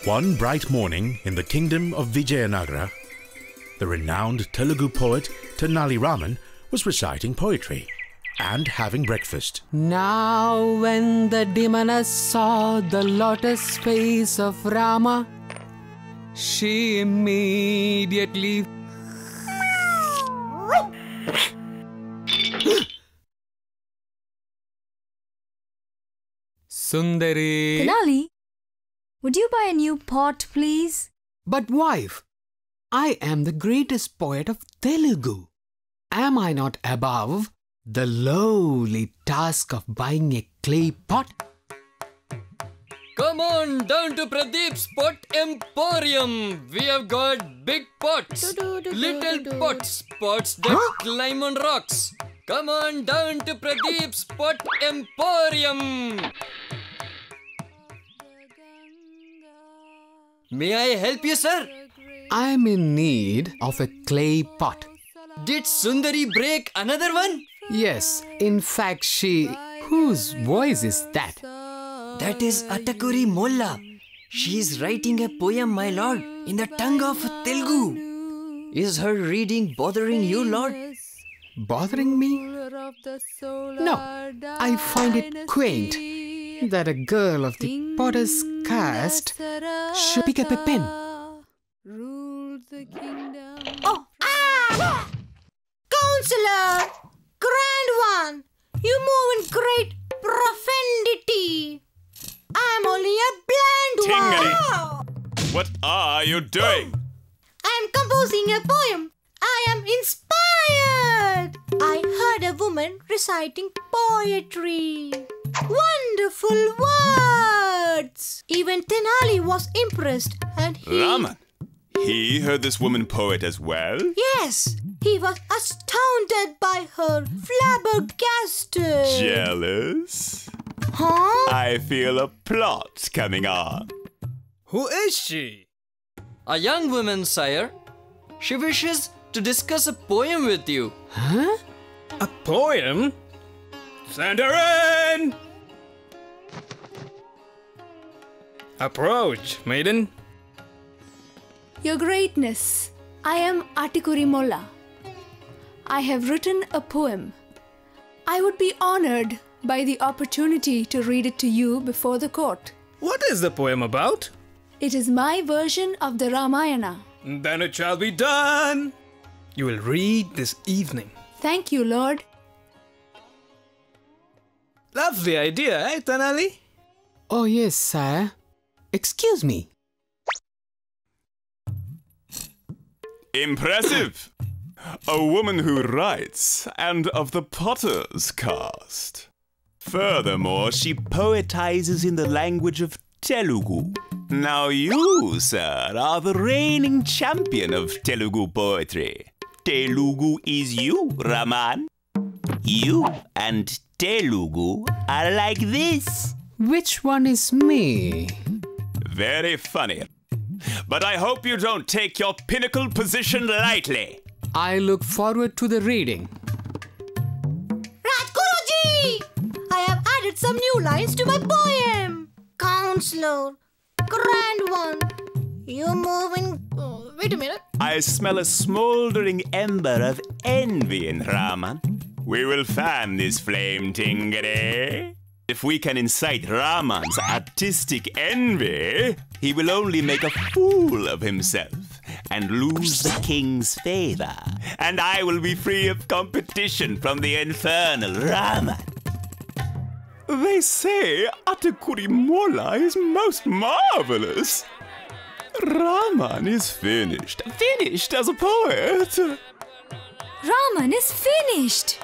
One bright morning in the kingdom of Vijayanagara, the renowned Telugu poet Tenali Raman was reciting poetry and having breakfast. Now when the demoness saw the lotus face of Rama, she immediately Sundari. Tenali, would you buy a new pot, please? But wife, I am the greatest poet of Telugu. Am I not above the lowly task of buying a clay pot? Come on down to Pradeep's Pot Emporium. We have got big pots, little pots, pots that climb on rocks. Come on down to Pradeep's Pot Emporium. May I help you, sir? I'm in need of a clay pot. Did Sundari break another one? Yes, in fact she... Whose voice is that? That is Attakuri Molla. She is writing a poem, my lord, in the tongue of Telugu. Is her reading bothering you, lord? Bothering me? No, I find it quaint that a girl of the poetess caste should pick up a pen. Oh, ah! Counselor! Grand one! You move in great profundity. I am only a blind one. What are you doing? I am composing a poem. I am inspired. I heard a woman reciting poetry. Wonderful words. Even Tenali was impressed and he... Raman, he heard this woman poet as well? Yes, he was astounded by her, flabbergasted. Jealous? Huh? I feel a plot coming on. Who is she? A young woman, sire. She wishes to discuss a poem with you. Huh? A poem? Send her in! Approach, maiden. Your Greatness, I am Attakuri Molla. I have written a poem. I would be honored by the opportunity to read it to you before the court. What is the poem about? It is my version of the Ramayana. Then it shall be done. You will read this evening. Thank you, Lord. Lovely idea, eh, Tenali? Oh yes, sire. Excuse me. Impressive! A woman who writes and of the potter's caste. Furthermore, she poetizes in the language of Telugu. Now you, sir, are the reigning champion of Telugu poetry. Telugu is you, Raman. You and Telugu are like this. Which one is me? Very funny. But I hope you don't take your pinnacle position lightly. I look forward to the reading. Rajguru-ji! I have added some new lines to my poem. Counselor, grand one, you move in... wait a minute. I smell a smoldering ember of envy in Raman. We will fan this flame, Tingere. If we can incite Raman's artistic envy, he will only make a fool of himself and lose the king's favor. And I will be free of competition from the infernal Raman. They say Attakuri Molla is most marvelous. Raman is finished as a poet. Raman is finished.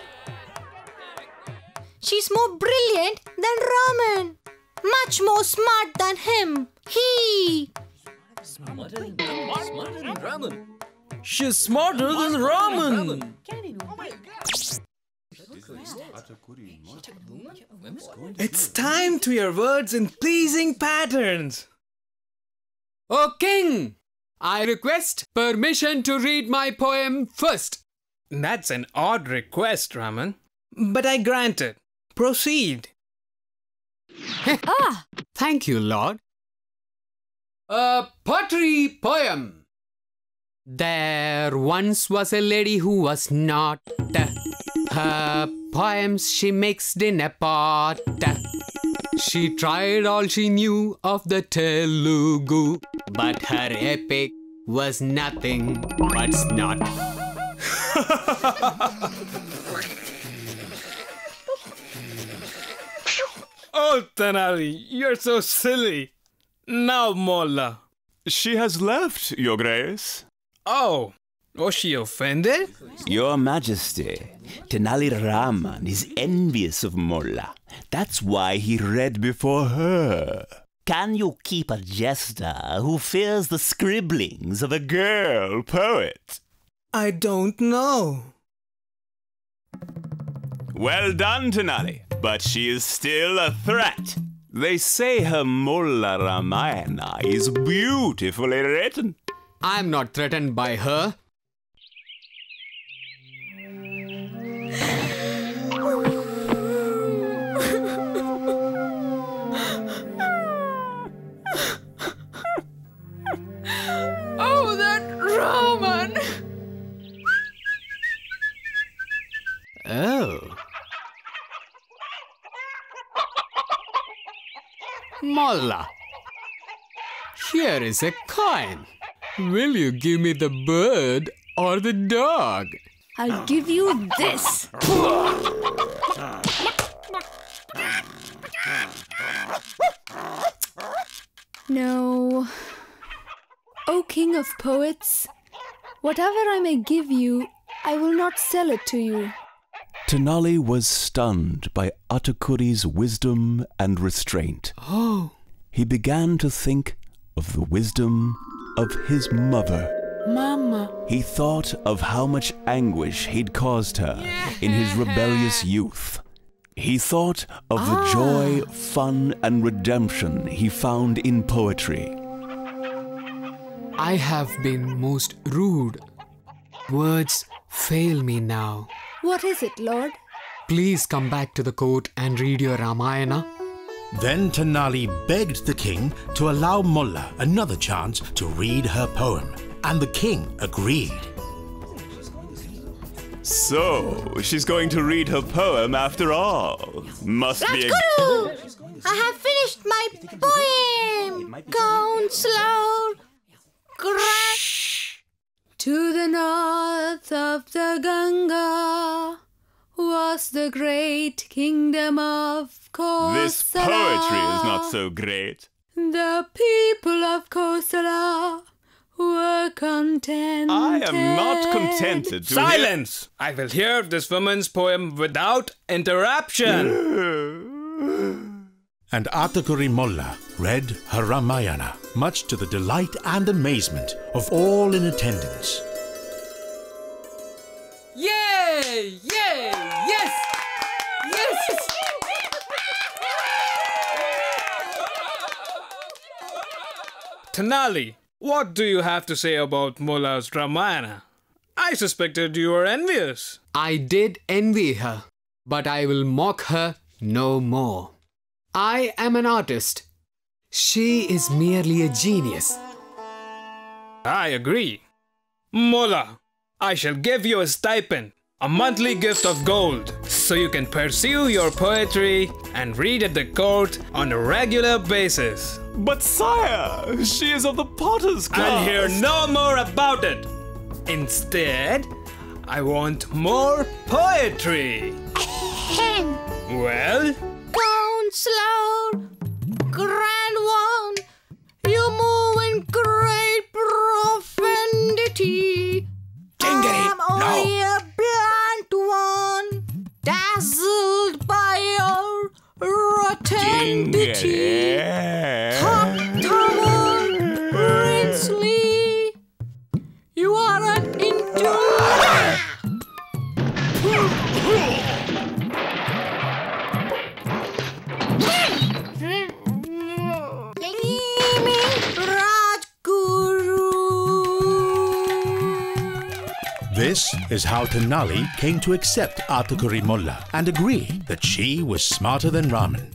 She's more brilliant than Raman. Much more smart than him. Smarter than Raman. She's smarter than Raman. It's time to hear words in pleasing patterns. O King! I request permission to read my poem first. That's an odd request, Raman. But I grant it. Proceed. Thank you, Lord. A pottery poem. There once was a lady who was not. Her poems she mixed in a pot. She tried all she knew of the Telugu, but her epic was nothing but snot. Oh, Tenali, you're so silly. Now, Molla. She has left, Your Grace. Oh, was she offended? Your Majesty, Tenali Raman is envious of Molla. That's why he read before her. Can you keep a jester who fears the scribblings of a girl poet? I don't know. Well done, Tenali, but she is still a threat. They say her Molla Ramayana is beautifully written. I'm not threatened by her. Oh, that Raman! Oh. Molla, here is a coin. Will you give me the bird or the dog? I'll give you this. No. O King of Poets, whatever I may give you, I will not sell it to you. Tenali was stunned by Attakuri's wisdom and restraint. Oh. He began to think of the wisdom of his mother. Mama. He thought of how much anguish he'd caused her in his rebellious youth. He thought of the joy, fun, and redemption he found in poetry. I have been most rude. Words fail me now. What is it, Lord? Please come back to the court and read your Ramayana. Then Tenali begged the king to allow Molla another chance to read her poem, and the king agreed. So, she's going to read her poem after all. Must be a... Rajguru! I have finished my poem! Count slow. To the north of the Ganga was the great kingdom of Kosala. This poetry is not so great. The people of Kosala were contented. I am not contented to Silence! I will hear this woman's poem without interruption. And Attakuri Molla read her Ramayana, much to the delight and amazement of all in attendance. Yay! Yay! Yes! Yes! Tenali, what do you have to say about Molla's Ramayana? I suspected you were envious. I did envy her, but I will mock her no more. I am an artist. She is merely a genius. I agree. Molla, I shall give you a stipend, a monthly gift of gold, so you can pursue your poetry and read at the court on a regular basis. But sire, she is of the potter's class. I'll hear no more about it. Instead, I want more poetry. Well? Count slow. Grand one. You move in great profundity. I'm only a blunt one, dazzled by your rotundity. Top tower, princely, you are an intellect. Rajguru. This is how Tenali came to accept Attakuri Molla and agree that she was smarter than Raman.